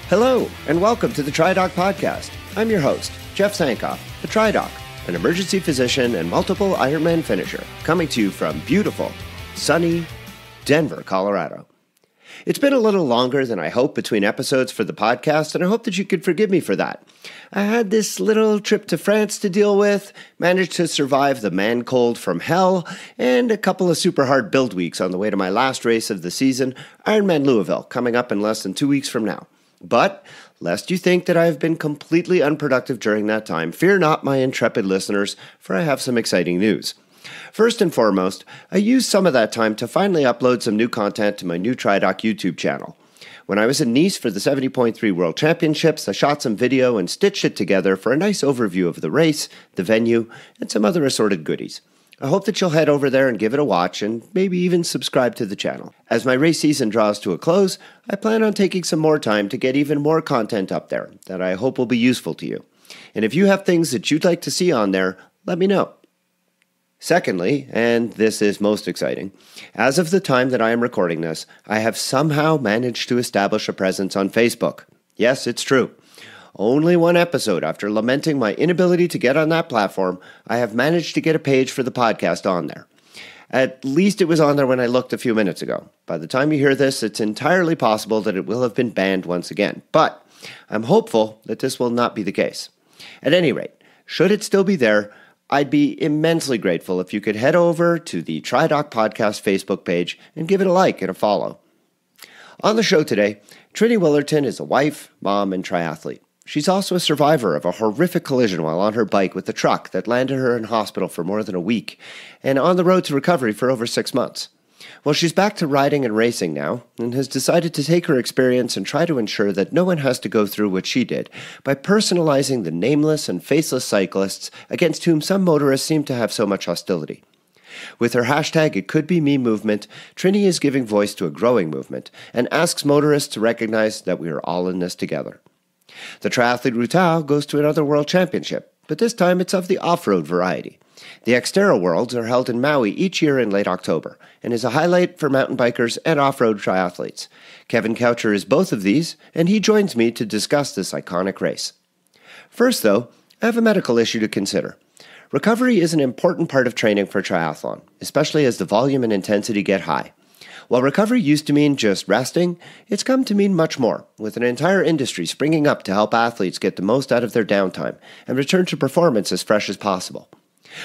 Hello, and welcome to the TriDoc podcast. I'm your host, Jeff Sankoff, the TriDoc, an emergency physician and multiple Ironman finisher, coming to you from beautiful, sunny Denver, Colorado. It's been a little longer than I hoped between episodes for the podcast, and I hope that you could forgive me for that. I had this little trip to France to deal with, managed to survive the man cold from hell, and a couple of super hard build weeks on the way to my last race of the season, Ironman Louisville, coming up in less than 2 weeks from now. But, lest you think that I have been completely unproductive during that time, fear not, my intrepid listeners, for I have some exciting news. First and foremost, I used some of that time to finally upload some new content to my new TriDoc YouTube channel. When I was in Nice for the 70.3 World Championships, I shot some video and stitched it together for a nice overview of the race, the venue, and some other assorted goodies. I hope that you'll head over there and give it a watch and maybe even subscribe to the channel. As my race season draws to a close, I plan on taking some more time to get even more content up there that I hope will be useful to you. And if you have things that you'd like to see on there, let me know. Secondly, and this is most exciting, as of the time that I am recording this, I have somehow managed to establish a presence on Facebook. Yes, it's true. Only one episode after lamenting my inability to get on that platform, I have managed to get a page for the podcast on there. At least it was on there when I looked a few minutes ago. By the time you hear this, it's entirely possible that it will have been banned once again. But I'm hopeful that this will not be the case. At any rate, should it still be there, I'd be immensely grateful if you could head over to the TriDoc Podcast Facebook page and give it a like and a follow. On the show today, Triny Willerton is a wife, mom, and triathlete. She's also a survivor of a horrific collision while on her bike with a truck that landed her in hospital for more than a week and on the road to recovery for over 6 months. Well, she's back to riding and racing now and has decided to take her experience and try to ensure that no one has to go through what she did by personalizing the nameless and faceless cyclists against whom some motorists seem to have so much hostility. With her hashtag #ItCouldBeMe movement, Triny is giving voice to a growing movement and asks motorists to recognize that we are all in this together. The Triathlete Routard goes to another world championship, but this time it's of the off-road variety. The Xterra Worlds are held in Maui each year in late October and is a highlight for mountain bikers and off-road triathletes. Kevin Coucher is both of these, and he joins me to discuss this iconic race. First, though, I have a medical issue to consider. Recovery is an important part of training for triathlon, especially as the volume and intensity get high. While recovery used to mean just resting, it's come to mean much more, with an entire industry springing up to help athletes get the most out of their downtime and return to performance as fresh as possible.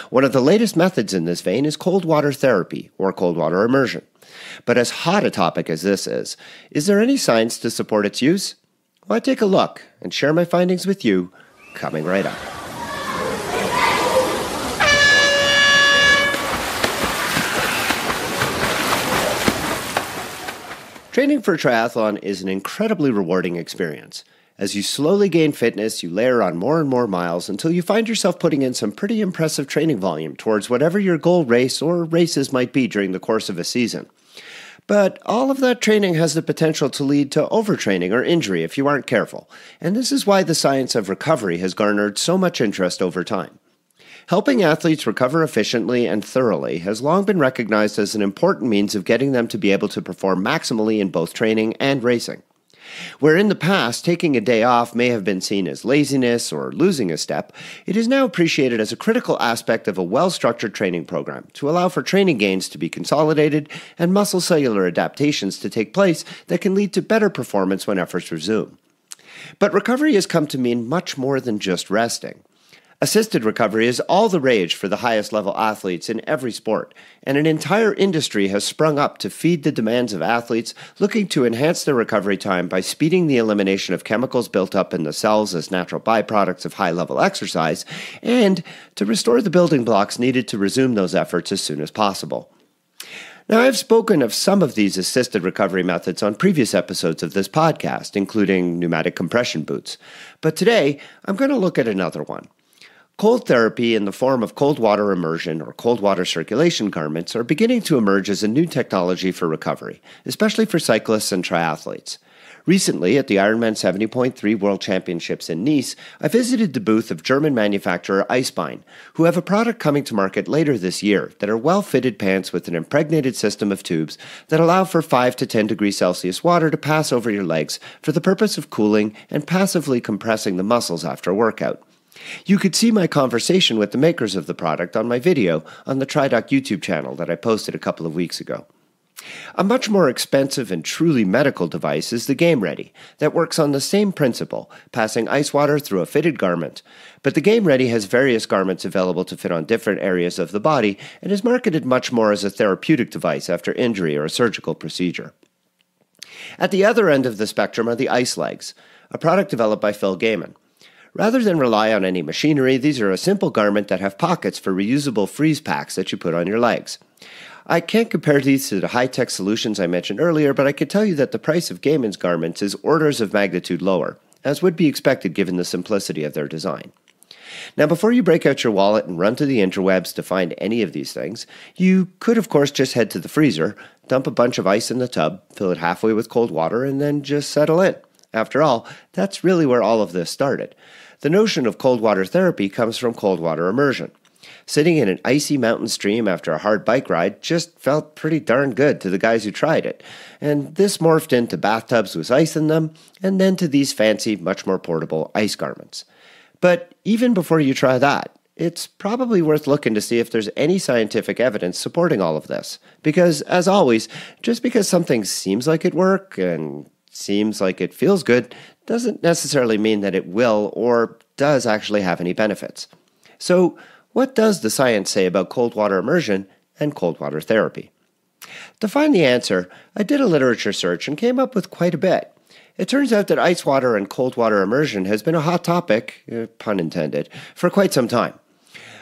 One of the latest methods in this vein is cold water therapy, or cold water immersion. But as hot a topic as this is there any science to support its use? Well, I take a look and share my findings with you, coming right up. Training for triathlon is an incredibly rewarding experience. As you slowly gain fitness, you layer on more and more miles until you find yourself putting in some pretty impressive training volume towards whatever your goal race or races might be during the course of a season. But all of that training has the potential to lead to overtraining or injury if you aren't careful, and this is why the science of recovery has garnered so much interest over time. Helping athletes recover efficiently and thoroughly has long been recognized as an important means of getting them to be able to perform maximally in both training and racing. Where in the past, taking a day off may have been seen as laziness or losing a step, it is now appreciated as a critical aspect of a well-structured training program to allow for training gains to be consolidated and muscle cellular adaptations to take place that can lead to better performance when efforts resume. But recovery has come to mean much more than just resting. Assisted recovery is all the rage for the highest level athletes in every sport, and an entire industry has sprung up to feed the demands of athletes looking to enhance their recovery time by speeding the elimination of chemicals built up in the cells as natural byproducts of high-level exercise, and to restore the building blocks needed to resume those efforts as soon as possible. Now, I've spoken of some of these assisted recovery methods on previous episodes of this podcast, including pneumatic compression boots, but today I'm going to look at another one. Cold therapy in the form of cold water immersion or cold water circulation garments are beginning to emerge as a new technology for recovery, especially for cyclists and triathletes. Recently, at the Ironman 70.3 World Championships in Nice, I visited the booth of German manufacturer Eisbein, who have a product coming to market later this year that are well-fitted pants with an impregnated system of tubes that allow for 5 to 10 degrees Celsius water to pass over your legs for the purpose of cooling and passively compressing the muscles after a workout. You could see my conversation with the makers of the product on my video on the TriDoc YouTube channel that I posted a couple of weeks ago. A much more expensive and truly medical device is the Game Ready, that works on the same principle, passing ice water through a fitted garment. But the Game Ready has various garments available to fit on different areas of the body and is marketed much more as a therapeutic device after injury or a surgical procedure. At the other end of the spectrum are the Ice Legs, a product developed by Phil Gaiman. Rather than rely on any machinery, these are a simple garment that have pockets for reusable freeze packs that you put on your legs. I can't compare these to the high-tech solutions I mentioned earlier, but I could tell you that the price of Gaiman's garments is orders of magnitude lower, as would be expected given the simplicity of their design. Now, before you break out your wallet and run to the interwebs to find any of these things, you could, of course, just head to the freezer, dump a bunch of ice in the tub, fill it halfway with cold water, and then just settle in. After all, that's really where all of this started. The notion of cold water therapy comes from cold water immersion. Sitting in an icy mountain stream after a hard bike ride just felt pretty darn good to the guys who tried it, and this morphed into bathtubs with ice in them, and then to these fancy, much more portable ice garments. But even before you try that, it's probably worth looking to see if there's any scientific evidence supporting all of this, because, as always, just because something seems like it works and seems like it feels good doesn't necessarily mean that it will or does actually have any benefits. So, what does the science say about cold water immersion and cold water therapy? To find the answer, I did a literature search and came up with quite a bit. It turns out that ice water and cold water immersion has been a hot topic, pun intended, for quite some time.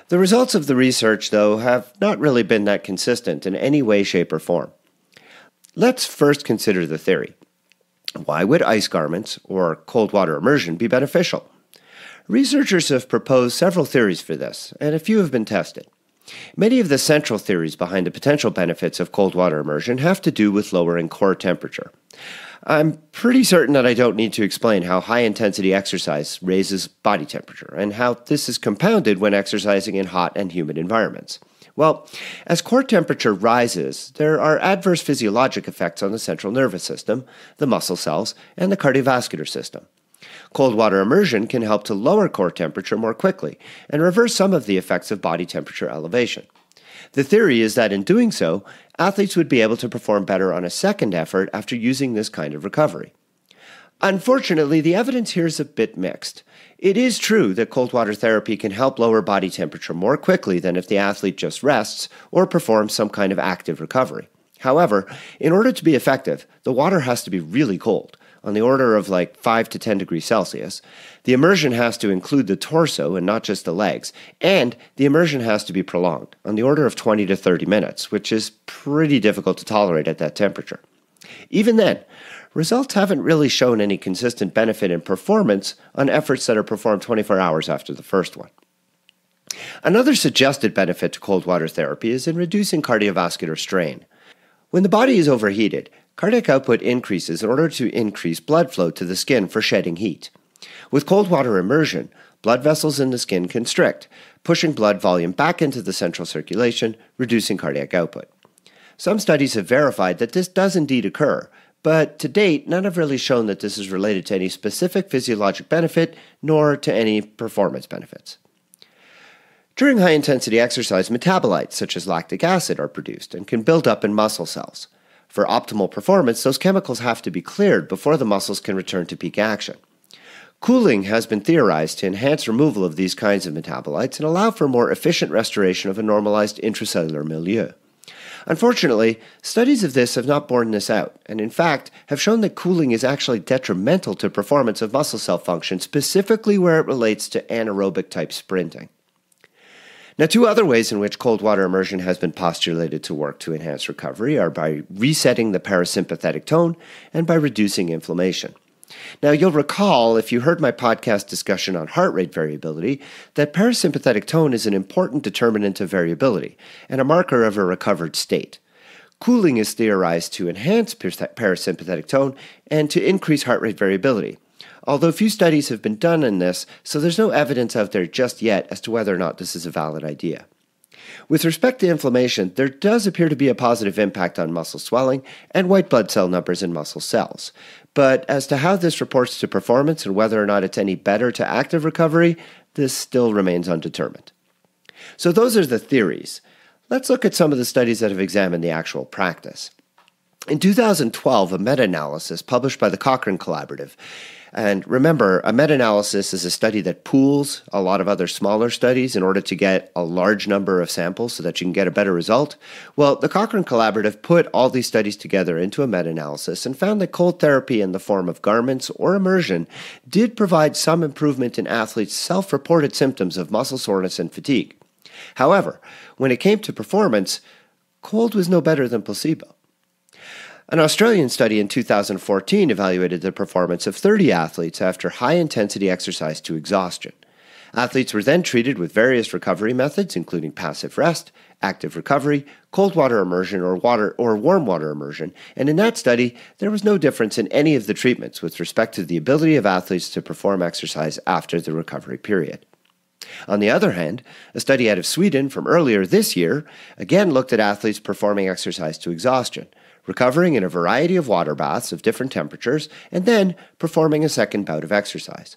The results of the research, though, have not really been that consistent in any way, shape, or form. Let's first consider the theory. Why would ice garments or cold water immersion be beneficial? Researchers have proposed several theories for this, and a few have been tested. Many of the central theories behind the potential benefits of cold water immersion have to do with lowering core temperature. I'm pretty certain that I don't need to explain how high-intensity exercise raises body temperature, and how this is compounded when exercising in hot and humid environments. Well, as core temperature rises, there are adverse physiologic effects on the central nervous system, the muscle cells, and the cardiovascular system. Cold water immersion can help to lower core temperature more quickly and reverse some of the effects of body temperature elevation. The theory is that in doing so, athletes would be able to perform better on a second effort after using this kind of recovery. Unfortunately, the evidence here is a bit mixed. It is true that cold water therapy can help lower body temperature more quickly than if the athlete just rests or performs some kind of active recovery. However, in order to be effective, the water has to be really cold, on the order of like 5 to 10 degrees Celsius. The immersion has to include the torso and not just the legs, and the immersion has to be prolonged, on the order of 20 to 30 minutes, which is pretty difficult to tolerate at that temperature. Even then, results haven't really shown any consistent benefit in performance on efforts that are performed 24 hours after the first one. Another suggested benefit to cold water therapy is in reducing cardiovascular strain. When the body is overheated, cardiac output increases in order to increase blood flow to the skin for shedding heat. With cold water immersion, blood vessels in the skin constrict, pushing blood volume back into the central circulation, reducing cardiac output. Some studies have verified that this does indeed occur, but to date, none have really shown that this is related to any specific physiologic benefit, nor to any performance benefits. During high-intensity exercise, metabolites such as lactic acid are produced and can build up in muscle cells. For optimal performance, those chemicals have to be cleared before the muscles can return to peak action. Cooling has been theorized to enhance removal of these kinds of metabolites and allow for more efficient restoration of a normalized intracellular milieu. Unfortunately, studies of this have not borne this out, and in fact have shown that cooling is actually detrimental to performance of muscle cell function, specifically where it relates to anaerobic-type sprinting. Now, two other ways in which cold water immersion has been postulated to work to enhance recovery are by resetting the parasympathetic tone and by reducing inflammation. Now, you'll recall, if you heard my podcast discussion on heart rate variability, that parasympathetic tone is an important determinant of variability and a marker of a recovered state. Cooling is theorized to enhance parasympathetic tone and to increase heart rate variability. Although few studies have been done in this, so there's no evidence out there just yet as to whether or not this is a valid idea. With respect to inflammation, there does appear to be a positive impact on muscle swelling and white blood cell numbers in muscle cells. But as to how this reports to performance and whether or not it's any better to active recovery, this still remains undetermined. So those are the theories. Let's look at some of the studies that have examined the actual practice. In 2012, a meta-analysis published by the Cochrane Collaborative. And remember, a meta-analysis is a study that pools a lot of other smaller studies in order to get a large number of samples so that you can get a better result. Well, the Cochrane Collaborative put all these studies together into a meta-analysis and found that cold therapy in the form of garments or immersion did provide some improvement in athletes' self-reported symptoms of muscle soreness and fatigue. However, when it came to performance, cold was no better than placebo. An Australian study in 2014 evaluated the performance of 30 athletes after high-intensity exercise to exhaustion. Athletes were then treated with various recovery methods, including passive rest, active recovery, cold water immersion, or warm water immersion, and in that study, there was no difference in any of the treatments with respect to the ability of athletes to perform exercise after the recovery period. On the other hand, a study out of Sweden from earlier this year again looked at athletes performing exercise to exhaustion, recovering in a variety of water baths of different temperatures, and then performing a second bout of exercise.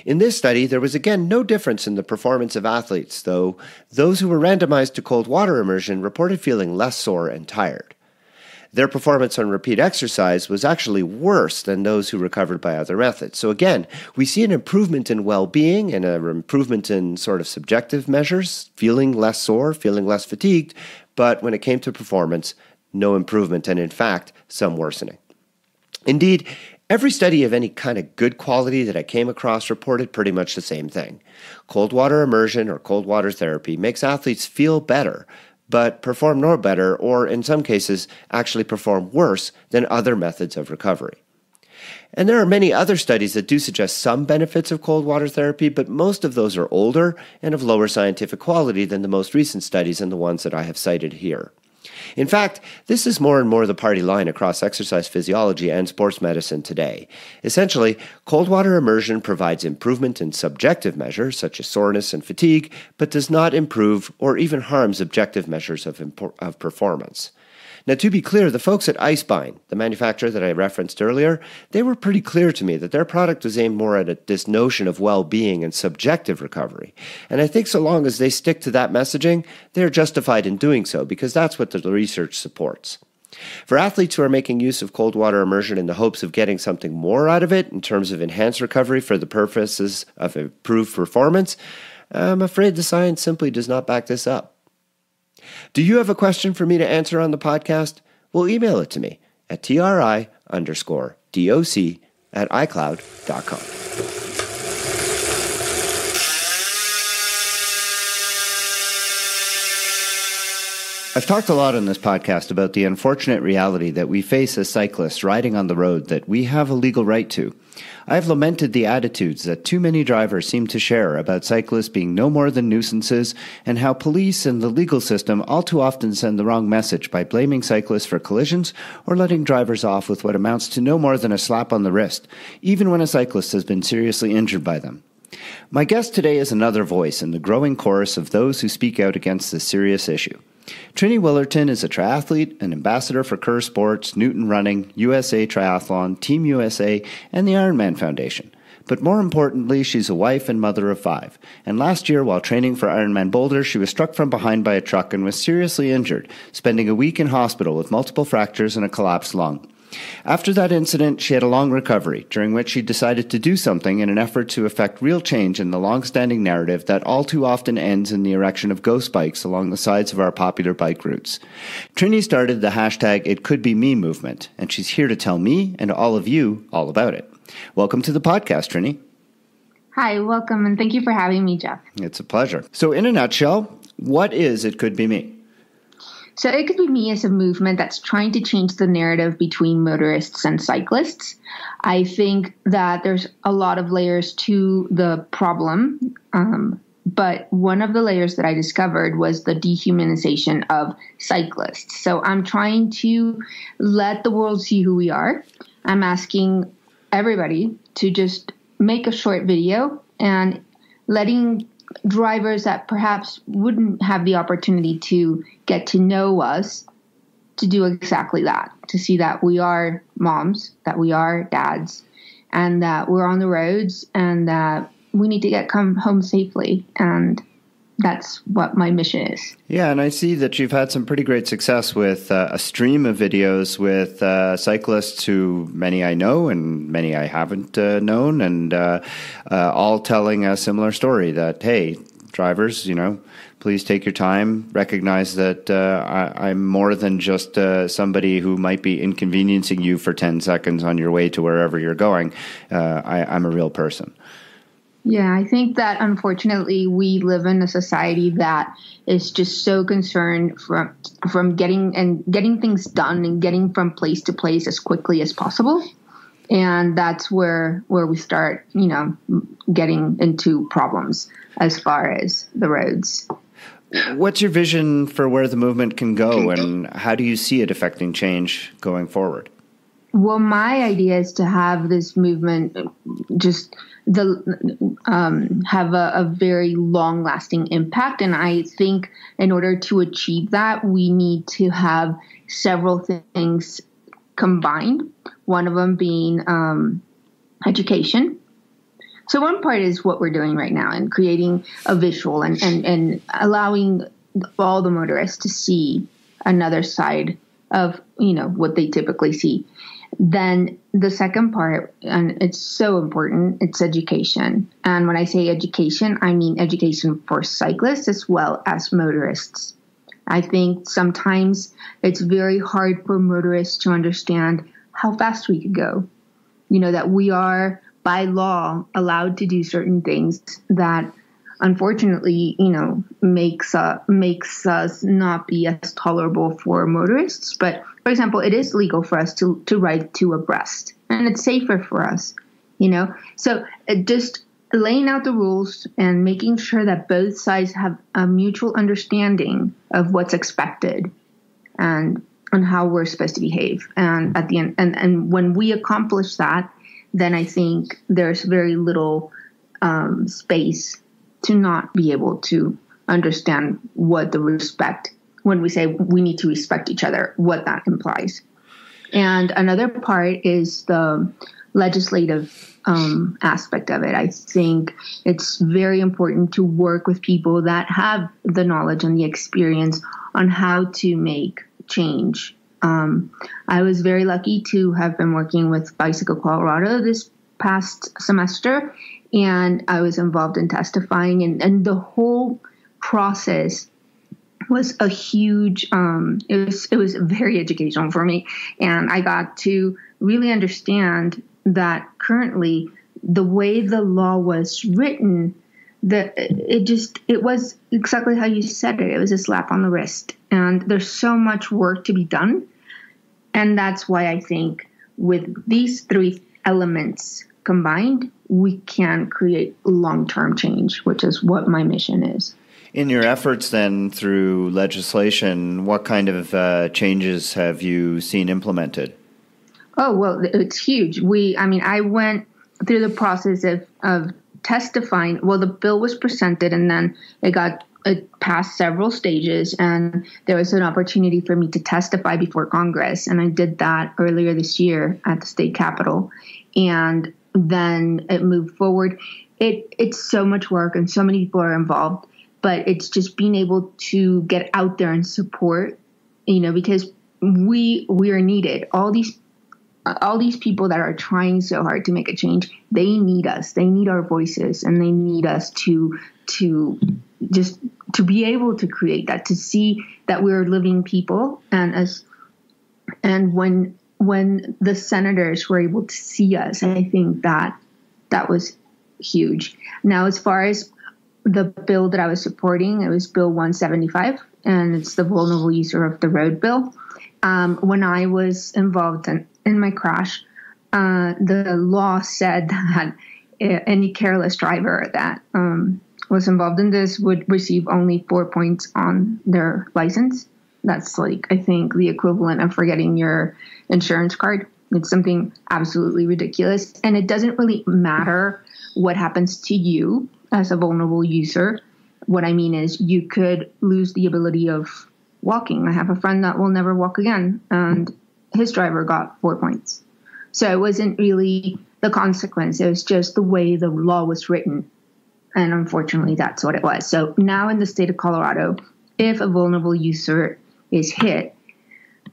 In this study, there was again no difference in the performance of athletes, though those who were randomized to cold water immersion reported feeling less sore and tired. Their performance on repeat exercise was actually worse than those who recovered by other methods. So again, we see an improvement in well-being and an improvement in sort of subjective measures, feeling less sore, feeling less fatigued, but when it came to performance, no improvement, and in fact, some worsening. Indeed, every study of any kind of good quality that I came across reported pretty much the same thing. Cold water immersion or cold water therapy makes athletes feel better, but perform no better, or in some cases, actually perform worse than other methods of recovery. And there are many other studies that do suggest some benefits of cold water therapy, but most of those are older and of lower scientific quality than the most recent studies and the ones that I have cited here. In fact, this is more and more the party line across exercise physiology and sports medicine today. Essentially, cold water immersion provides improvement in subjective measures such as soreness and fatigue, but does not improve or even harms objective measures of performance. Now, to be clear, the folks at Icebind, the manufacturer that I referenced earlier, they were pretty clear to me that their product was aimed more at this notion of well-being and subjective recovery. And I think so long as they stick to that messaging, they are justified in doing so because that's what the research supports. For athletes who are making use of cold water immersion in the hopes of getting something more out of it in terms of enhanced recovery for the purposes of improved performance, I'm afraid the science simply does not back this up. Do you have a question for me to answer on the podcast? Well, email it to me at tri_doc@icloud.com. I've talked a lot on this podcast about the unfortunate reality that we face as cyclists riding on the road that we have a legal right to. I've lamented the attitudes that too many drivers seem to share about cyclists being no more than nuisances and how police and the legal system all too often send the wrong message by blaming cyclists for collisions or letting drivers off with what amounts to no more than a slap on the wrist, even when a cyclist has been seriously injured by them. My guest today is another voice in the growing chorus of those who speak out against this serious issue. Triny Willerton is a triathlete, an ambassador for Kerr Sports, Newton Running, USA Triathlon, Team USA, and the Ironman Foundation. But more importantly, she's a wife and mother of 5. And last year, while training for Ironman Boulder, she was struck from behind by a truck and was seriously injured, spending a week in hospital with multiple fractures and a collapsed lung. After that incident, she had a long recovery, during which she decided to do something in an effort to effect real change in the long-standing narrative that all too often ends in the erection of ghost bikes along the sides of our popular bike routes. Triny started the hashtag #ItCouldBeMe movement, and she's here to tell me and all of you all about it. Welcome to the podcast, Triny. Hi, welcome, and thank you for having me, Jeff. It's a pleasure. So in a nutshell, what is It Could Be Me? So It Could Be Me is a movement that's trying to change the narrative between motorists and cyclists. I think that there's a lot of layers to the problem. But one of the layers that I discovered was the dehumanization of cyclists. So I'm trying to let the world see who we are. I'm asking everybody to just make a short video and letting drivers that perhaps wouldn't have the opportunity to get to know us to do exactly that, to see that we are moms, that we are dads, and that we're on the roads, and that we need to come home safely. And that's what my mission is. Yeah, and I see that you've had some pretty great success with a stream of videos with cyclists who many I know and many I haven't known, and all telling a similar story that, hey, drivers, please take your time, recognize that I'm more than just somebody who might be inconveniencing you for 10 seconds on your way to wherever you're going. I'm a real person. Yeah, I think that unfortunately we live in a society that is just so concerned from getting things done and getting from place to place as quickly as possible. And that's where we start, getting into problems as far as the roads. What's your vision for where the movement can go, and how do you see it affecting change going forward? Well, my idea is to have this movement just have a very long-lasting impact. And I think in order to achieve that, we need to have several things combined. One of them being education. So one part is what we're doing right now and creating a visual and allowing all the motorists to see another side of, what they typically see. Then the second part, and it's so important, it's education. And when I say education, I mean education for cyclists as well as motorists. I think sometimes it's very hard for motorists to understand how fast we could go. That we are by law allowed to do certain things that unfortunately, makes us not be as tolerable for motorists. But for example, it is legal for us to ride two abreast, and it's safer for us, So just laying out the rules and making sure that both sides have a mutual understanding of what's expected and how we're supposed to behave. And at the end, and when we accomplish that, then I think there's very little space to not be able to understand what the respect, when we say we need to respect each other, what that implies. And another part is the legislative aspect of it. I think it's very important to work with people that have the knowledge and the experience on how to make change. I was very lucky to have been working with Bicycle Colorado this past semester, and I was involved in testifying, and the whole process was a huge, it was very educational for me. And I got to really understand that currently the way the law was written, that it was exactly how you said it. It was a slap on the wrist. And there's so much work to be done. And that's why I think with these three elements combined, we can create long-term change, which is what my mission is. In your efforts then through legislation, what kind of changes have you seen implemented? Oh, well, it's huge. I went through the process of testifying. Well, the bill was presented, and then it passed several stages, and there was an opportunity for me to testify before Congress. And I did that earlier this year at the state capitol. And then it moved forward. It's so much work and so many people are involved, but it's just being able to get out there and support, because we are needed. All these people that are trying so hard to make a change, they need us. They need our voices, and they need us to be able to create that, to see that we're living people. And when the senators were able to see us, I think that was huge. Now, as far as the bill that I was supporting, it was Bill 175, and it's the Vulnerable User of the Road bill. When I was involved in my crash, the law said that any careless driver that was involved in this would receive only 4 points on their license. That's like, I think, the equivalent of forgetting your insurance card. It's something absolutely ridiculous. And it doesn't really matter what happens to you as a vulnerable user. What I mean is you could lose the ability of walking. I have a friend that will never walk again, and his driver got 4 points. So it wasn't really the consequence. It was just the way the law was written. And unfortunately, that's what it was. So now in the state of Colorado, if a vulnerable user is hit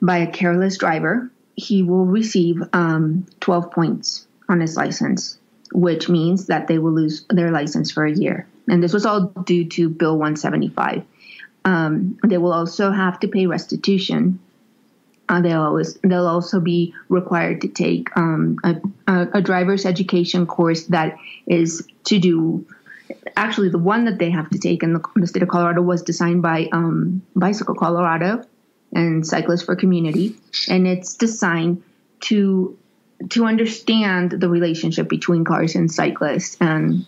by a careless driver, he will receive 12 points on his license, which means that they will lose their license for a year. And this was all due to Bill 175. They will also have to pay restitution. They'll also be required to take a driver's education course that is to do. Actually, the one that they have to take in the state of Colorado was designed by Bicycle Colorado and Cyclists for Community, and it's designed to understand the relationship between cars and cyclists, and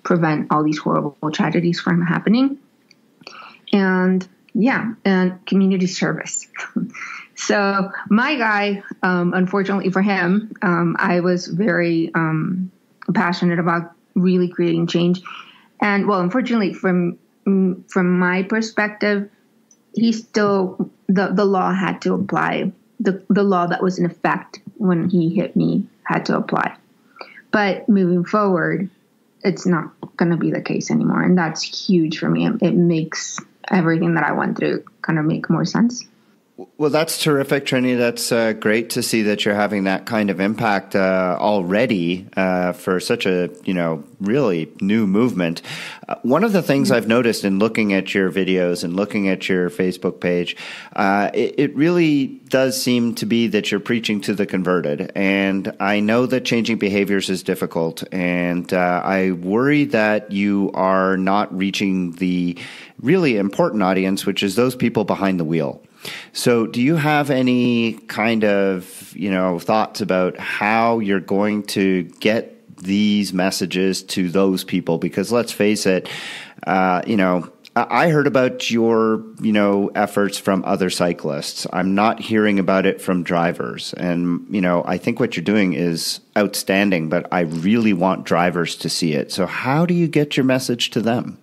prevent all these horrible tragedies from happening. And community service. So my guy, unfortunately for him, I was very passionate about really creating change. And well, unfortunately from my perspective, he still, the law had to apply. The law that was in effect when he hit me had to apply. But moving forward, it's not going to be the case anymore. And that's huge for me. It makes everything that I went through kind of make more sense. Well, that's terrific, Trini. That's great to see that you're having that kind of impact already for such a, really new movement. One of the things I've noticed in looking at your videos and looking at your Facebook page, it really does seem to be that you're preaching to the converted. And I know that changing behaviors is difficult. And I worry that you are not reaching the really important audience, which is those people behind the wheel. So do you have any kind of, thoughts about how you're going to get these messages to those people? Because let's face it, I heard about your, efforts from other cyclists. I'm not hearing about it from drivers. And, I think what you're doing is outstanding, but I really want drivers to see it. So how do you get your message to them?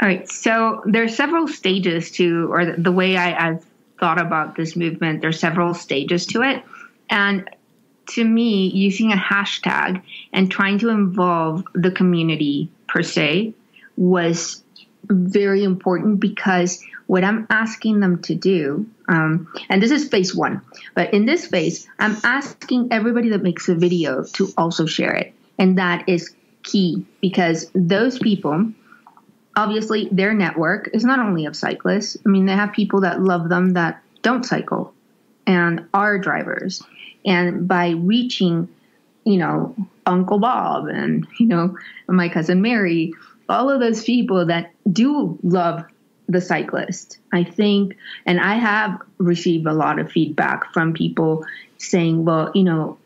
All right. So there's several stages or the way I've thought about this movement, there's several stages to it. And to me, using a hashtag and trying to involve the community per se was very important, because what I'm asking them to do, and this is phase one, but in this phase, I'm asking everybody that makes a video to also share it. And that is key, because those people, obviously, their network is not only of cyclists. I mean, they have people that love them that don't cycle and are drivers. And by reaching, Uncle Bob and, my cousin Mary, all of those people that do love the cyclist, I think, and I have received a lot of feedback from people saying, well,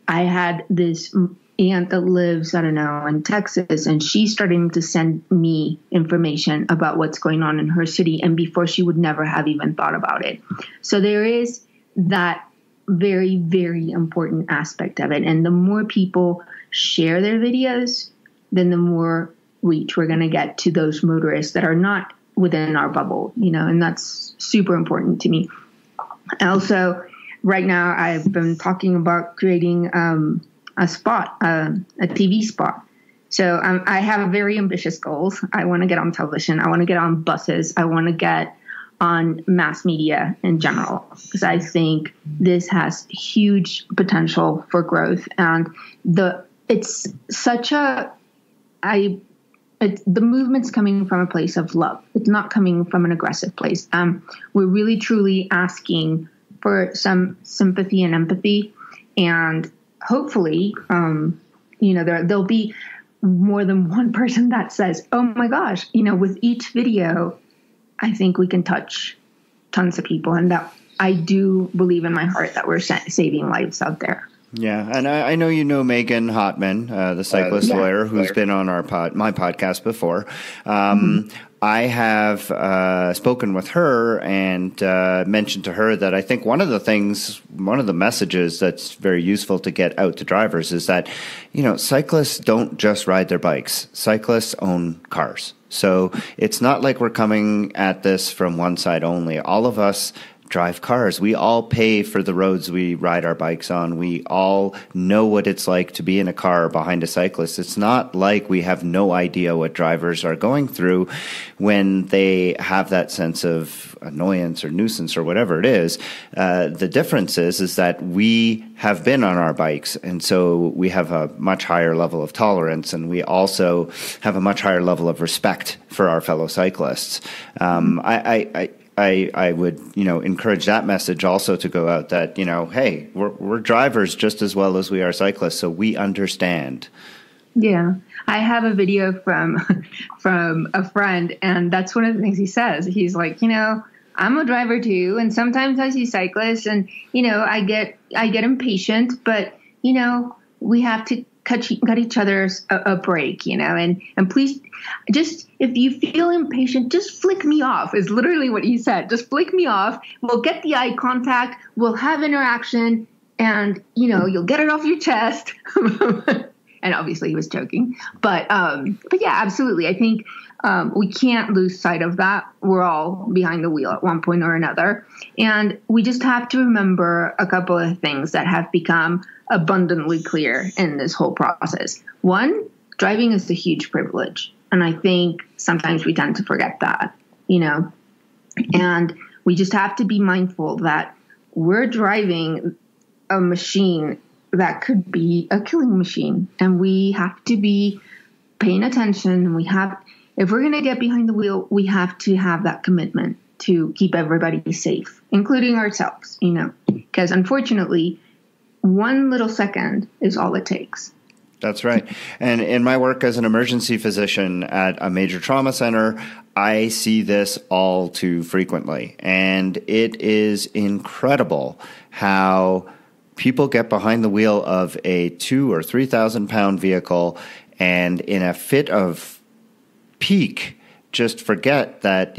I had this aunt that lives, in Texas, and she's starting to send me information about what's going on in her city, and before she would never have even thought about it. So there is that very, very important aspect of it. And the more people share their videos, then the more reach we're going to get to those motorists that are not within our bubble, and that's super important to me. Also, right now, I've been talking about creating a spot, a TV spot. So I have very ambitious goals. I want to get on television. I want to get on buses. I want to get on mass media in general, because I think this has huge potential for growth. And the movement's coming from a place of love. It's not coming from an aggressive place. We're really truly asking for some sympathy and empathy, and hopefully, there'll be more than one person that says, oh my gosh, with each video, I think we can touch tons of people. And that I do believe in my heart that we're saving lives out there. Yeah, and I know you know Megan Hotman, the cyclist lawyer, who's been on my podcast before. I have spoken with her and mentioned to her that I think one of the messages that's very useful to get out to drivers is that, cyclists don't just ride their bikes. Cyclists own cars. So it's not like we're coming at this from one side only. All of us drive cars. We all pay for the roads we ride our bikes on. We all know what it's like to be in a car behind a cyclist. It's not like we have no idea what drivers are going through when they have that sense of annoyance or nuisance or whatever it is. The difference is that we have been on our bikes, and so we have a much higher level of tolerance, and we also have a much higher level of respect for our fellow cyclists. I would, encourage that message also to go out that, hey, we're drivers just as well as we are cyclists, so we understand. Yeah. I have a video from a friend, and that's one of the things he says. He's like, I'm a driver too, and sometimes I see cyclists and, I get impatient, but, we have to cut each other a break, and please just, if you feel impatient, just flick me off is literally what he said. Just flick me off. We'll get the eye contact. We'll have interaction, and, you'll get it off your chest. And obviously he was joking, but yeah, absolutely. I think, we can't lose sight of that. We're all behind the wheel at one point or another. And we just have to remember a couple of things that have become abundantly clear in this whole process. One, driving is a huge privilege. And I think sometimes we tend to forget that, and we just have to be mindful that we're driving a machine that could be a killing machine. And we have to be paying attention. If we're going to get behind the wheel, we have to have that commitment to keep everybody safe, including ourselves, because unfortunately, one little second is all it takes. That's right. And in my work as an emergency physician at a major trauma center, I see this all too frequently. And it is incredible how people get behind the wheel of a 2,000 or 3,000 pound vehicle and in a fit of pique, just forget that,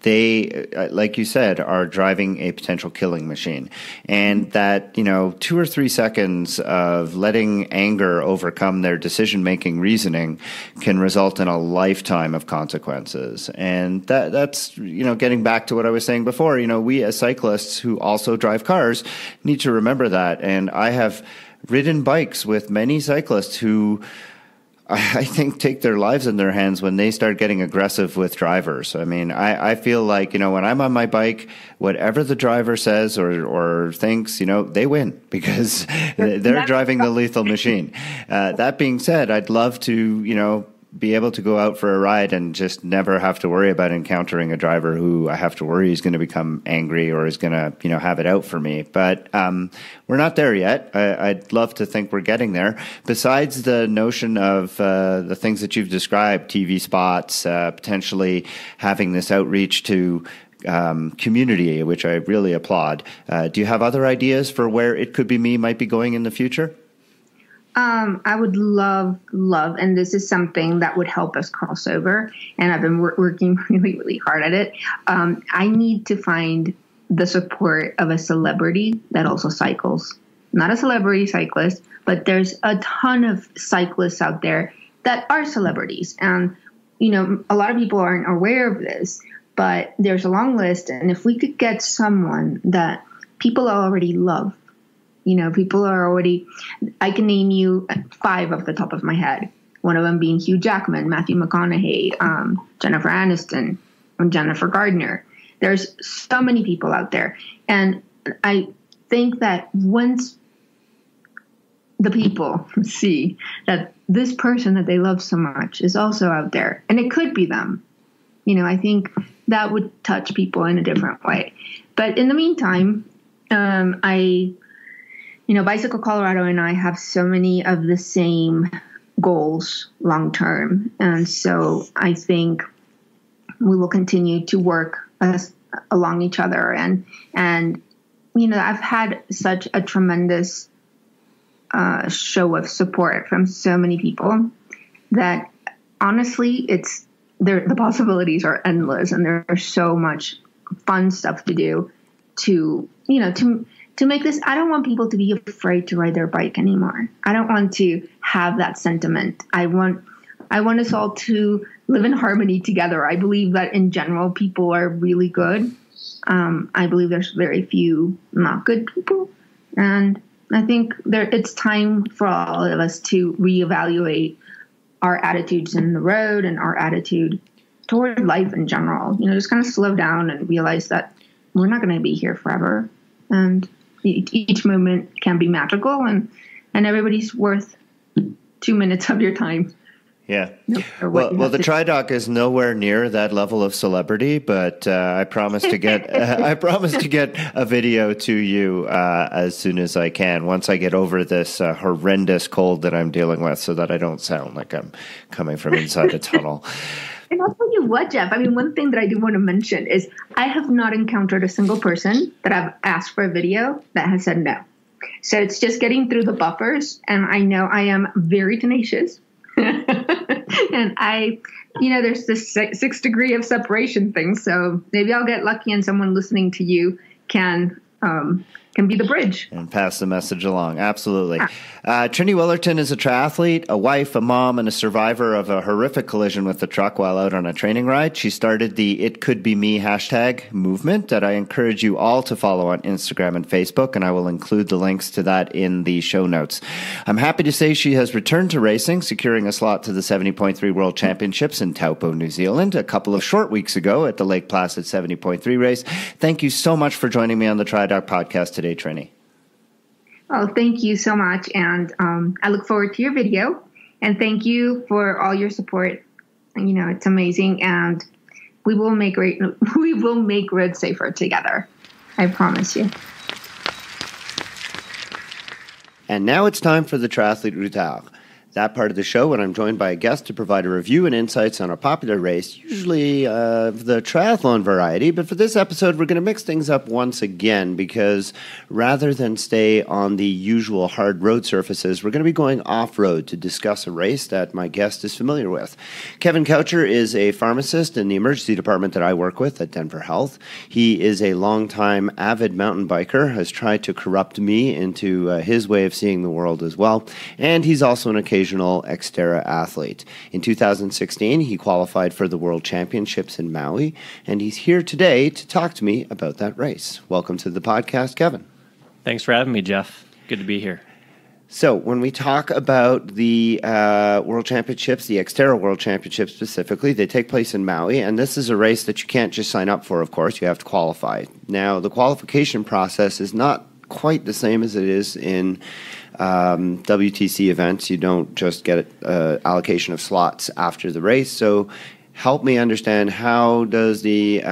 they, like you said, are driving a potential killing machine. And that, 2 or 3 seconds of letting anger overcome their decision-making reasoning can result in a lifetime of consequences. And that's, getting back to what I was saying before, we as cyclists who also drive cars need to remember that. And I have ridden bikes with many cyclists who I think take their lives in their hands when they start getting aggressive with drivers. I mean, I feel like, when I'm on my bike, whatever the driver says or thinks, they win because they're driving the lethal machine. That being said, I'd love to, be able to go out for a ride and just never have to worry about encountering a driver who I have to worry is going to become angry or is going to, have it out for me. But we're not there yet. I'd love to think we're getting there. Besides the notion of the things that you've described, TV spots, potentially having this outreach to community, which I really applaud. Do you have other ideas for where It Could Be Me might be going in the future? I would love, and this is something that would help us cross over, and I've been working really, really hard at it. I need to find the support of a celebrity that also cycles. Not a celebrity cyclist, but there's a ton of cyclists out there that are celebrities. And, a lot of people aren't aware of this, but there's a long list. And if we could get someone that people already love, people are already, I can name you 5 off the top of my head. One of them being Hugh Jackman, Matthew McConaughey, Jennifer Aniston, and Jennifer Gardner. There's so many people out there. And I think that once the people see that this person that they love so much is also out there, and it could be them, I think that would touch people in a different way. But in the meantime, Bicycle Colorado and I have so many of the same goals long term. And so I think we will continue to work along each other. And I've had such a tremendous show of support from so many people that honestly, the possibilities are endless, and there's so much fun stuff to do to make this. I don't want people to be afraid to ride their bike anymore. I don't want to have that sentiment. I want us all to live in harmony together. I believe that in general, people are really good. I believe there's very few not good people. And I think it's time for all of us to reevaluate our attitudes in the road and our attitude toward life in general. Just kind of slow down and realize that we're not going to be here forever. And each moment can be magical, and everybody's worth 2 minutes of your time. Yeah. Well, the TriDoc is nowhere near that level of celebrity, but I promise to get a video to you as soon as I can, once I get over this horrendous cold that I'm dealing with, so that I don't sound like I'm coming from inside a tunnel. And I'll tell you what, Jeff, one thing that I do want to mention is I have not encountered a single person that I've asked for a video that has said no. So it's just getting through the buffers, and I know I am very tenacious. And there's this 6 degree of separation thing. So maybe I'll get lucky and someone listening to you can be the bridge and pass the message along. Absolutely. Triny Willerton is a triathlete, a wife, a mom, and a survivor of a horrific collision with a truck while out on a training ride. She started the It Could Be Me hashtag movement that I encourage you all to follow on Instagram and Facebook, and I will include the links to that in the show notes. I'm happy to say she has returned to racing, securing a slot to the 70.3 World Championships in Taupo, New Zealand, a couple of short weeks ago at the Lake Placid 70.3 race. Thank you so much for joining me on the TriDoc podcast today, Triny. Oh, thank you so much. And I look forward to your video. And thank you for all your support. It's amazing. And we will make roads safer together. I promise you. And now it's time for the Triathlete Routard. That part of the show when I'm joined by a guest to provide a review and insights on a popular race, usually the triathlon variety. But for this episode, we're going to mix things up once again, because rather than stay on the usual hard road surfaces, we're going to be going off-road to discuss a race that my guest is familiar with. Kevin Coucher is a pharmacist in the emergency department that I work with at Denver Health. He is a longtime avid mountain biker, has tried to corrupt me into his way of seeing the world as well. And he's also an occasional Xterra athlete. In 2016, he qualified for the World Championships in Maui, and he's here today to talk to me about that race. Welcome to the podcast, Kevin. Thanks for having me, Jeff. Good to be here. So when we talk about the World Championships, the Xterra World Championships specifically, they take place in Maui, and this is a race that you can't just sign up for, of course. You have to qualify. Now, the qualification process is not quite the same as it is in WTC events. You don't just get allocation of slots after the race. So help me understand, how does the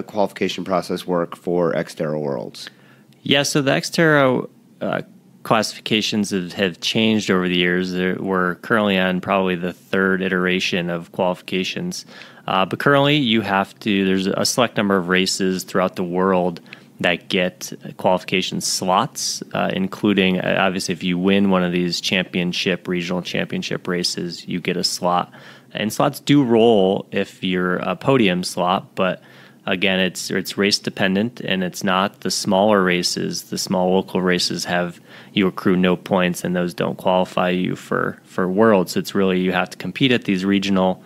qualification process work for Xterra Worlds? Yeah, so the Xterra classifications have changed over the years. We're currently on probably the third iteration of qualifications. But currently there's a select number of races throughout the world that get qualification slots, including, obviously, if you win one of these regional championship races, you get a slot. And slots do roll if you're a podium slot, but again, it's race dependent, and it's not the smaller races. The small local races you accrue no points, and those don't qualify you for Worlds. So it's really, you have to compete at these regional,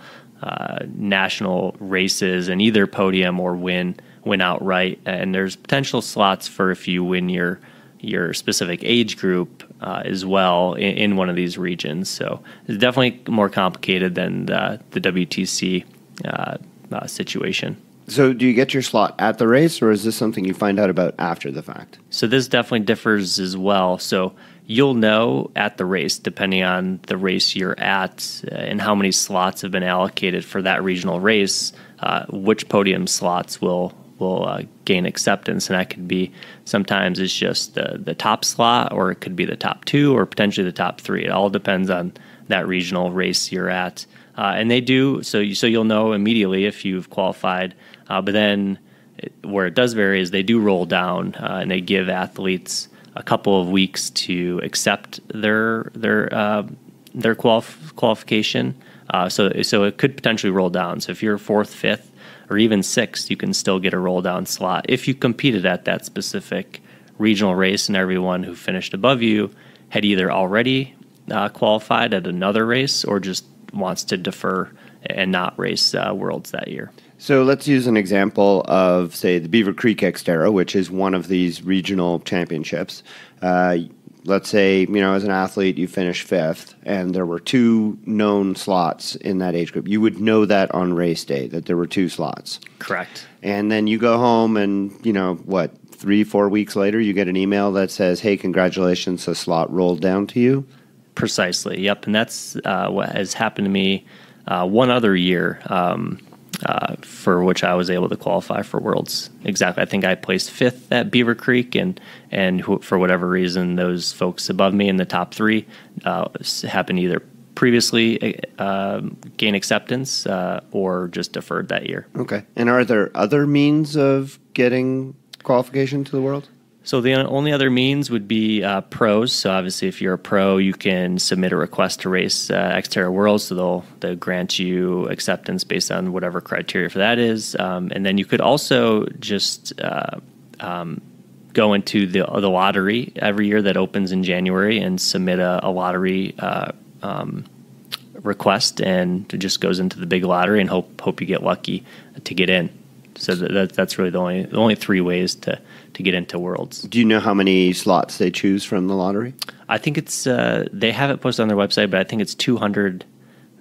national races and either podium or win outright, and there's potential slots for if you win your specific age group as well in one of these regions. So it's definitely more complicated than the WTC situation. So do you get your slot at the race, or is this something you find out about after the fact? So this definitely differs as well. So you'll know at the race, depending on the race you're at and how many slots have been allocated for that regional race, which podium slots will gain acceptance, and that could be, sometimes it's just the top slot, or it could be the top 2, or potentially the top 3. It all depends on that regional race you're at, and they do so you'll know immediately if you've qualified. But then where it does vary is they do roll down, and they give athletes a couple of weeks to accept their qualification. So it could potentially roll down. So if you're fourth, fifth, or even sixth, you can still get a roll down slot if you competed at that specific regional race, and everyone who finished above you had either already qualified at another race or just wants to defer and not race Worlds that year. So let's use an example of, say, the Beaver Creek Xterra, which is one of these regional championships. Let's say, as an athlete, you finish fifth, and there were 2 known slots in that age group. You would know that on race day, that there were 2 slots. Correct. And then you go home and, 3-4 weeks later, you get an email that says, hey, congratulations, the slot rolled down to you? Precisely, yep. And that's what has happened to me one other year, for which I was able to qualify for Worlds. Exactly. I think I placed fifth at Beaver Creek, and for whatever reason, those folks above me in the top 3 happened to either previously gain acceptance or just deferred that year. Okay. And are there other means of getting qualification to the World? So the only other means would be pros. So obviously, if you're a pro, you can submit a request to race Xterra World. So they'll grant you acceptance based on whatever criteria for that is. And then you could also just go into the lottery every year that opens in January and submit a lottery request, and it just goes into the big lottery and hope you get lucky to get in. So that's really the only 3 ways to get into Worlds. Do you know how many slots they choose from the lottery? I think it's they have it posted on their website, but I think it's 200.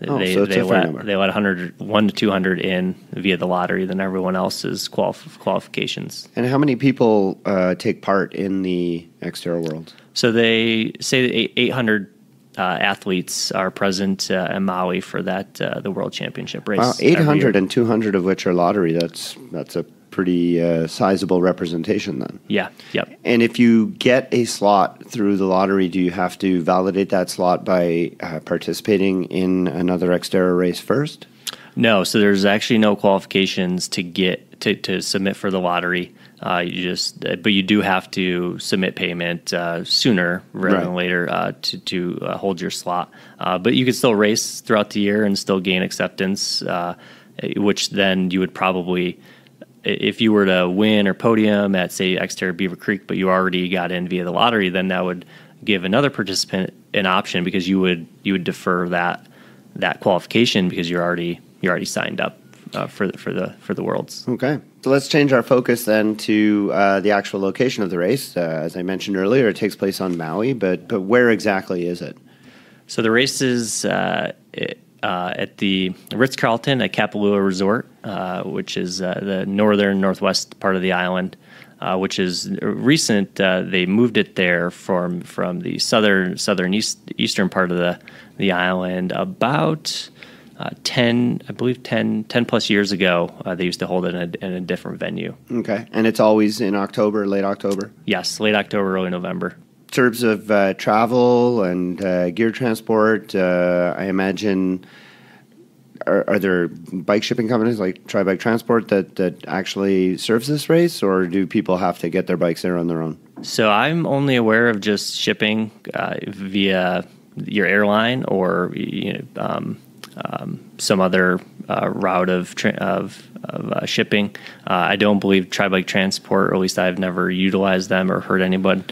So it's a fair number. They let 1 to 200 in via the lottery, then everyone else's qualifications. And how many people take part in the Xterra World? So they say that 800 athletes are present in Maui for that the World Championship race. Wow, 800 and 200 of which are lottery. That's a pretty sizable representation then. Yeah, yep. And if you get a slot through the lottery, do you have to validate that slot by participating in another Xterra race first? No, so there's actually no qualifications to get to submit for the lottery. But you do have to submit payment sooner rather than later to hold your slot. But you could still race throughout the year and still gain acceptance, which then you would probably, if you were to win or podium at, say, Xterra Beaver Creek, but you already got in via the lottery, then that would give another participant an option, because you would defer that qualification because you're already signed up for the Worlds. Okay. So let's change our focus then to the actual location of the race. As I mentioned earlier, it takes place on Maui, but where exactly is it? So the race is at the Ritz-Carlton at Kapalua Resort, which is the northwest part of the island, which is recent. They moved it there from the eastern part of the island about 10 plus years ago. They used to hold it in a different venue. Okay. And it's always in October, late October? Yes, late October, early November. In terms of travel and gear transport, I imagine, are there bike shipping companies like TriBike Transport that actually serves this race, or do people have to get their bikes there on their own? So I'm only aware of just shipping via your airline or some other route of shipping. I don't believe TriBike Transport, or at least I've never utilized them or heard anyone,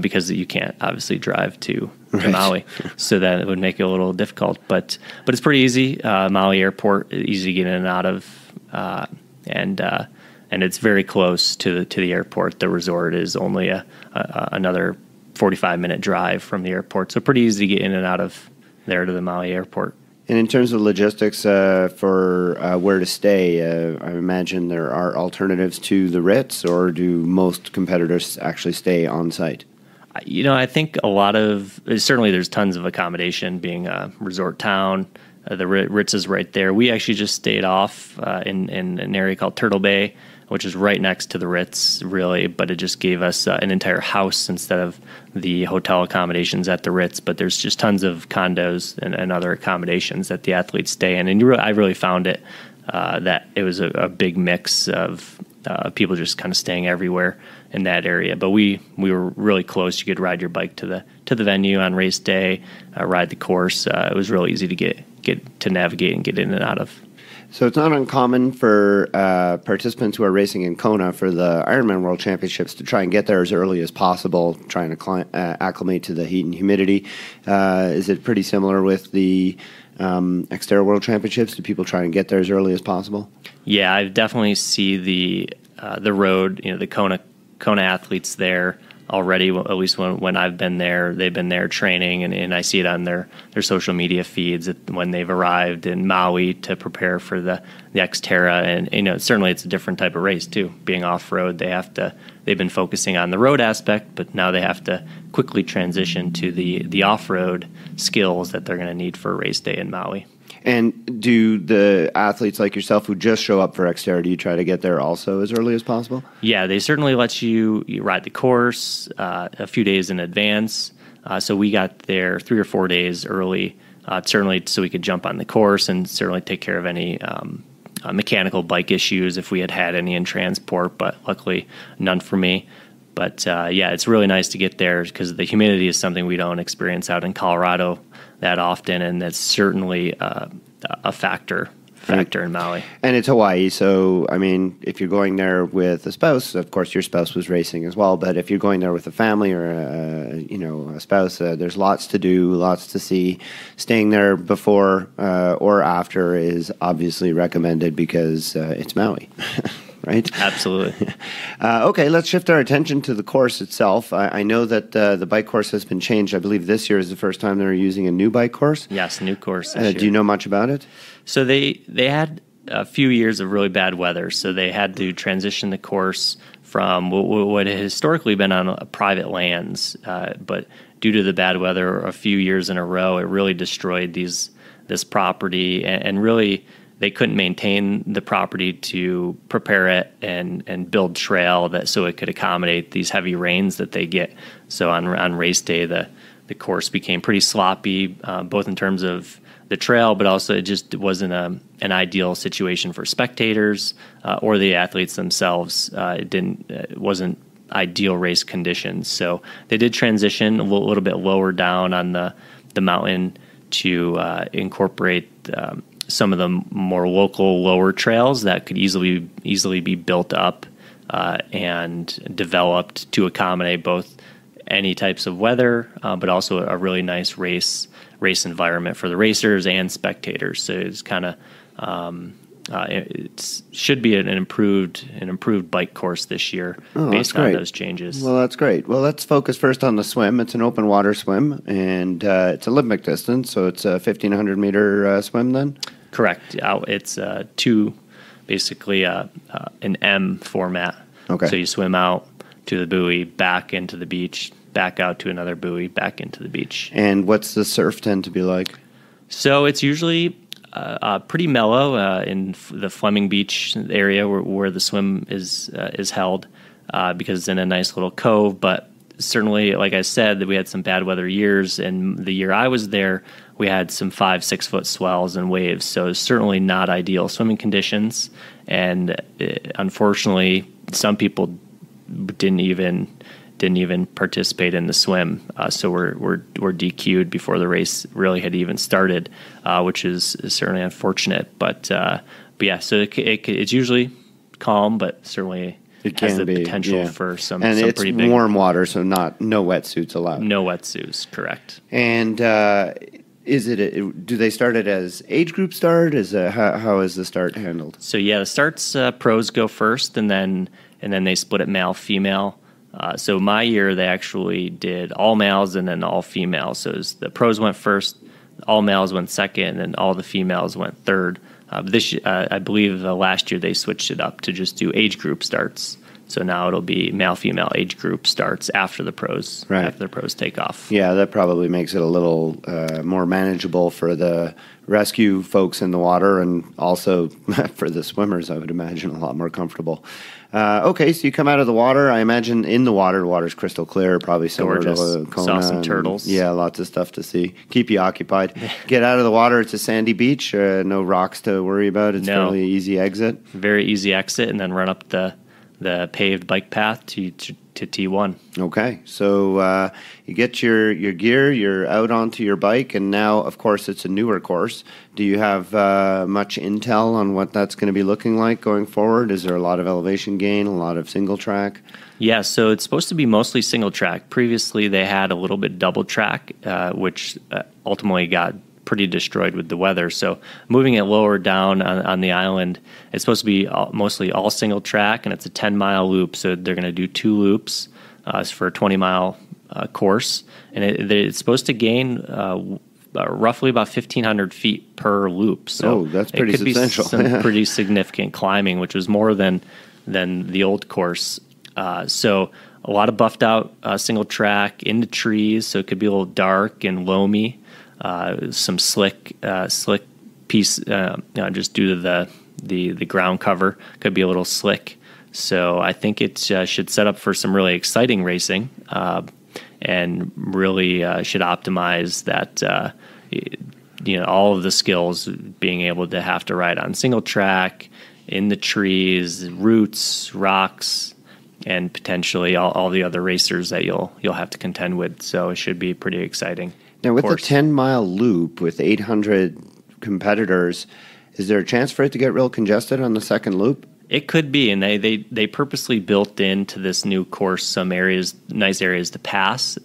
because you can't obviously drive to Maui, so that would make it a little difficult. But it's pretty easy. Maui Airport, easy to get in and out of, and it's very close to the airport. The resort is only another 45-minute drive from the airport, so pretty easy to get in and out of there to the Maui Airport. And in terms of logistics for where to stay, I imagine there are alternatives to the Ritz, or do most competitors actually stay on site? I think certainly there's tons of accommodation, being a resort town. The Ritz is right there. We actually just stayed off in an area called Turtle Bay, which is right next to the Ritz, really, but it just gave us an entire house instead of the hotel accommodations at the Ritz. But there's just tons of condos and other accommodations that the athletes stay in, and I really found it that it was a big mix of people just kind of staying everywhere in that area. But we were really close. You could ride your bike to the venue on race day, ride the course. It was really easy to get to navigate and get in and out of. So it's not uncommon for participants who are racing in Kona for the Ironman World Championships to try and get there as early as possible, trying to acclimate to the heat and humidity. Is it pretty similar with the Xterra World Championships? Do people try and get there as early as possible? Yeah, I definitely see the road, the Kona athletes there already. At least when I've been there, they've been there training, and I see it on their social media feeds when they've arrived in Maui to prepare for the Xterra. And certainly it's a different type of race too. Being off road, they've been focusing on the road aspect, but now they have to quickly transition to the off road skills that they're going to need for a race day in Maui. And do the athletes like yourself who just show up for Xterra, do you try to get there also as early as possible? Yeah, they certainly let you ride the course a few days in advance. So we got there 3 or 4 days early, certainly so we could jump on the course and certainly take care of any mechanical bike issues if we had any in transport, but luckily none for me. But it's really nice to get there because the humidity is something we don't experience out in Colorado that often, and that's certainly a factor in Maui. And it's Hawaii, so I mean, if you're going there with a spouse, of course your spouse was racing as well, but if you're going there with a family or a spouse, there's lots to do, lots to see. Staying there before or after is obviously recommended because it's Maui. Right? Absolutely. Okay, let's shift our attention to the course itself. I know that the bike course has been changed. I believe this year is the first time they're using a new bike course. Yes, new course this year. Do you know much about it? So they had a few years of really bad weather, so they had to transition the course from what had historically been on private lands, but due to the bad weather a few years in a row, it really destroyed this property, and really they couldn't maintain the property to prepare it and build trail so it could accommodate these heavy rains that they get. So on race day, the course became pretty sloppy, both in terms of the trail, but also it just wasn't an ideal situation for spectators or the athletes themselves. It wasn't ideal race conditions. So they did transition a little bit lower down on the mountain to incorporate some of the more local lower trails that could easily be built up and developed to accommodate both any types of weather, but also a really nice race environment for the racers and spectators. So it's kind of it should be an improved bike course this year based on those changes. Well, that's great. Well, let's focus first on the swim. It's an open water swim, and it's Olympic distance, so it's a 1,500 meter swim then? Correct. It's basically an M format. Okay. So you swim out to the buoy, back into the beach, back out to another buoy, back into the beach. And what's the surf tend to be like? So it's usually pretty mellow in the Fleming Beach area where the swim is held because it's in a nice little cove. But certainly, like I said, that we had some bad weather years, and the year I was there, we had some 5-6 foot swells and waves. So it's certainly not ideal swimming conditions. And unfortunately, some people didn't even participate in the swim. So we're DQ'd before the race really had even started, which is certainly unfortunate. But yeah, so it's usually calm, but certainly it has the potential for some and it's pretty big warm water, so no wetsuits allowed. No wetsuits, correct. And do they start it as age group start? How is the start handled? So yeah, the starts pros go first, and then they split it male female. So my year they actually did all males and then all females. So the pros went first, all males went second, and all the females went third. I believe last year they switched it up to just do age group starts. So now it'll be male-female age group starts after the pros, after the pros take off. Yeah, that probably makes it a little more manageable for the rescue folks in the water, and also for the swimmers, I would imagine, a lot more comfortable. Okay, so you come out of the water. I imagine in the water's crystal clear, probably similar to Kona. Saw some turtles. Yeah, lots of stuff to see. Keep you occupied. Get out of the water. It's a sandy beach. No rocks to worry about. It's fairly easy exit. Very easy exit, and then run up the paved bike path to T1. Okay, so you get your gear, you're out onto your bike, and now, of course, it's a newer course. Do you have much intel on what that's going to be looking like going forward? Is there a lot of elevation gain, a lot of single track? Yeah, so it's supposed to be mostly single track. Previously, they had a little bit double track, which ultimately got pretty destroyed with the weather. So moving it lower down on the island, it's supposed to be mostly all single track, and it's a 10-mile loop. So they're going to do 2 loops for a 20-mile course, and it's supposed to gain roughly about 1,500 feet per loop. So that's pretty substantial. Be some pretty significant climbing, which was more than the old course. So a lot of buffed out single track into trees, so it could be a little dark and loamy. Some slick piece, just due to the ground cover, could be a little slick. So I think it should set up for some really exciting racing, and really should optimize that. All of the skills, being able to have to ride on single track, in the trees, roots, rocks, and potentially all the other racers that you'll have to contend with. So it should be pretty exciting. Now, with the 10-mile loop with 800 competitors, is there a chance for it to get real congested on the second loop? It could be, and they purposely built into this new course some areas, nice areas to pass,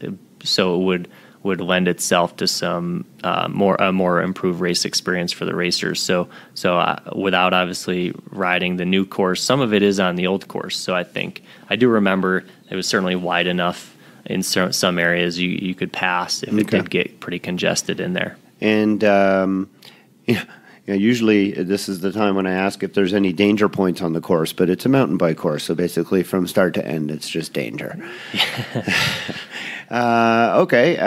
so it would lend itself to some more improved race experience for the racers. So without obviously riding the new course, some of it is on the old course. So I do remember it was certainly wide enough in some areas you could pass if it did get pretty congested in there. And usually this is the time when I ask if there's any danger points on the course, but it's a mountain bike course, so basically from start to end, it's just danger. Okay.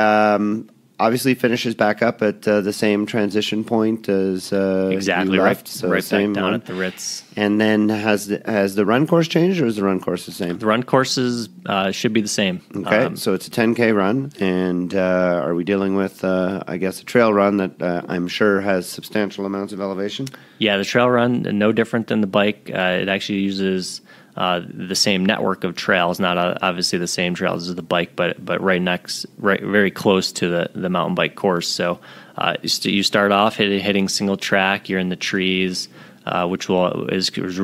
Obviously finishes back up at the same transition point as exactly you left, right, so right same back down one. at the Ritz. And then has the run course changed, or is the run course the same? The run courses should be the same. Okay, so it's a 10K run, and are we dealing with, I guess, a trail run that I'm sure has substantial amounts of elevation? Yeah, the trail run, no different than the bike. It actually uses the same network of trails, not obviously the same trails as the bike, but very close to the mountain bike course. So you start off hitting single track. You're in the trees, which is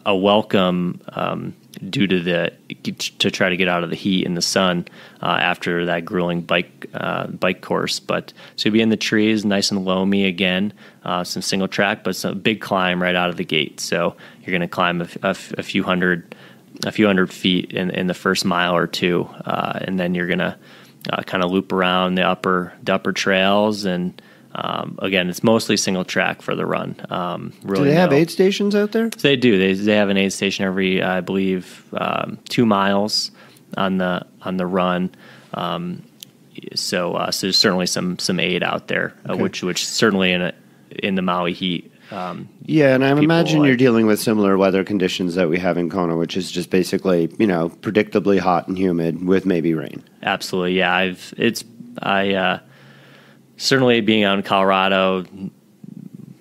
a welcome due to to try to get out of the heat and the sun after that grueling bike course. But so you'll be in the trees, nice and loamy again, some single track, but some big climb right out of the gate. So you're going to climb a few hundred feet in the first mile or two, and then you're going to kind of loop around the upper trails. And again, it's mostly single track for the run. Really, do they have aid stations out there? They do. They have an aid station every, I believe, 2 miles on the run. So there's certainly some aid out there, which certainly in the Maui heat. And I imagine you're dealing with similar weather conditions that we have in Kona, which is just basically predictably hot and humid with maybe rain. Absolutely, yeah. Certainly being out in Colorado,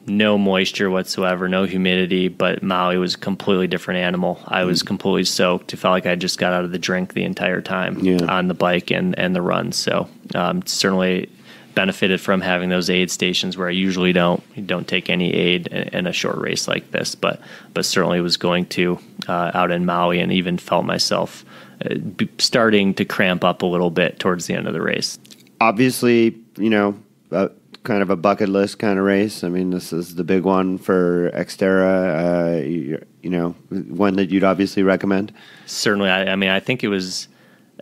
no moisture whatsoever, no humidity, but Maui was a completely different animal. I was completely soaked. It felt like I just got out of the drink the entire time on the bike and the run. So certainly benefited from having those aid stations where I usually don't take any aid in a short race like this, but certainly was going to out in Maui, and even felt myself starting to cramp up a little bit towards the end of the race. Obviously, kind of a bucket list kind of race. I mean, this is the big one for Xterra, one that you'd obviously recommend. Certainly. I think it was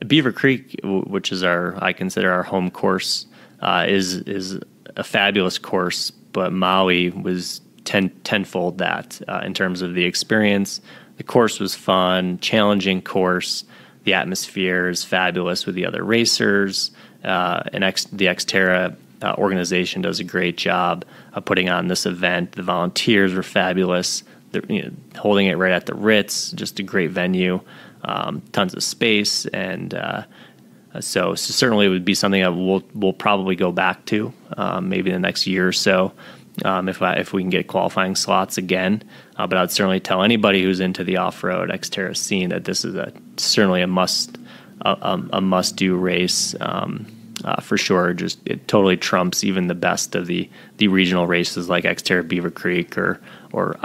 Beaver Creek, which is I consider our home course, is a fabulous course, but Maui was tenfold that in terms of the experience, The course was fun, challenging course. The atmosphere is fabulous with the other racers. And the Xterra organization does a great job of putting on this event. The volunteers were fabulous. They're, holding it right at the Ritz, just a great venue, tons of space, and so certainly it would be something that we'll probably go back to maybe in the next year or so if we can get qualifying slots again. But I'd certainly tell anybody who's into the off-road Xterra scene that this is certainly a must-do race. For sure, it totally trumps even the best of the regional races like Xterra Beaver Creek or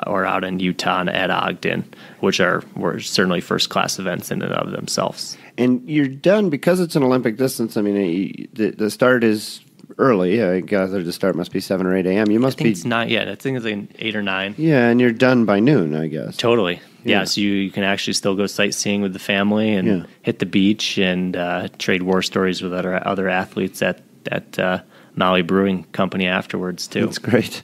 out in Utah and at Ogden, which were certainly first class events in and of themselves. And you're done because it's an Olympic distance. I mean, the start is early. I gather the start must be 7 or 8 a.m. You must be. It's not yet. I think it's like 8 or 9. Yeah, and you're done by noon, I guess. Totally. Yeah, so you can actually still go sightseeing with the family and hit the beach and trade war stories with other athletes at Maui Brewing Company afterwards, too. That's great.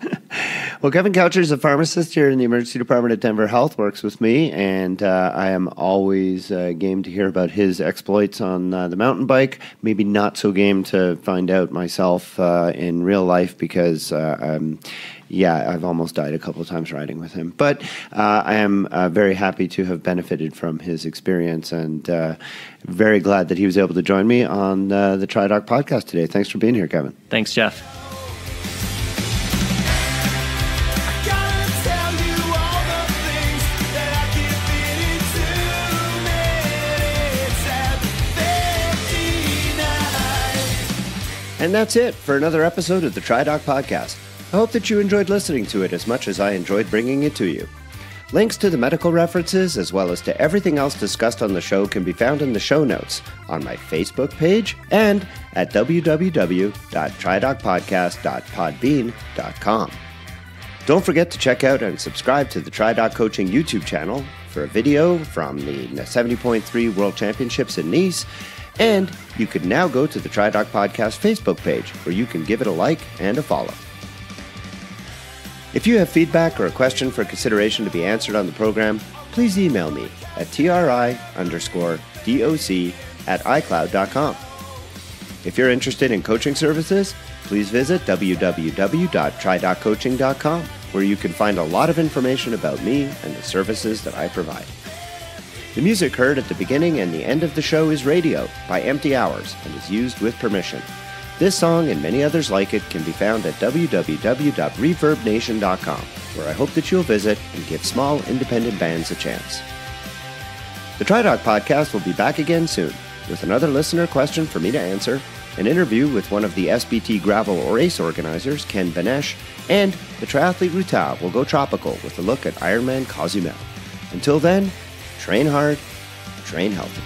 Well, Kevin Coucher is a pharmacist here in the emergency department at Denver Health, works with me, and I am always game to hear about his exploits on the mountain bike. Maybe not so game to find out myself in real life because I've almost died a couple of times riding with him. But I am very happy to have benefited from his experience and very glad that he was able to join me on the TriDoc podcast today. Thanks for being here, Kevin. Thanks, Jeff. And that's it for another episode of the TriDoc podcast. I hope that you enjoyed listening to it as much as I enjoyed bringing it to you. Links to the medical references as well as to everything else discussed on the show can be found in the show notes on my Facebook page and at www.tridocpodcast.podbean.com. Don't forget to check out and subscribe to the TriDoc Coaching YouTube channel for a video from the 70.3 World Championships in Nice. And you can now go to the TriDoc Podcast Facebook page where you can give it a like and a follow. If you have feedback or a question for consideration to be answered on the program, please email me at tri_doc@icloud.com. If you're interested in coaching services, please visit www.tridoccoaching.com, where you can find a lot of information about me and the services that I provide. The music heard at the beginning and the end of the show is Radio by Empty Hours and is used with permission. This song and many others like it can be found at www.reverbnation.com, where I hope that you'll visit and give small independent bands a chance. The TriDoc podcast will be back again soon with another listener question for me to answer, an interview with one of the SBT gravel race organizers, Ken Benesh, and the Triathlete Routard will go tropical with a look at Ironman Cozumel. Until then, train hard, train healthy.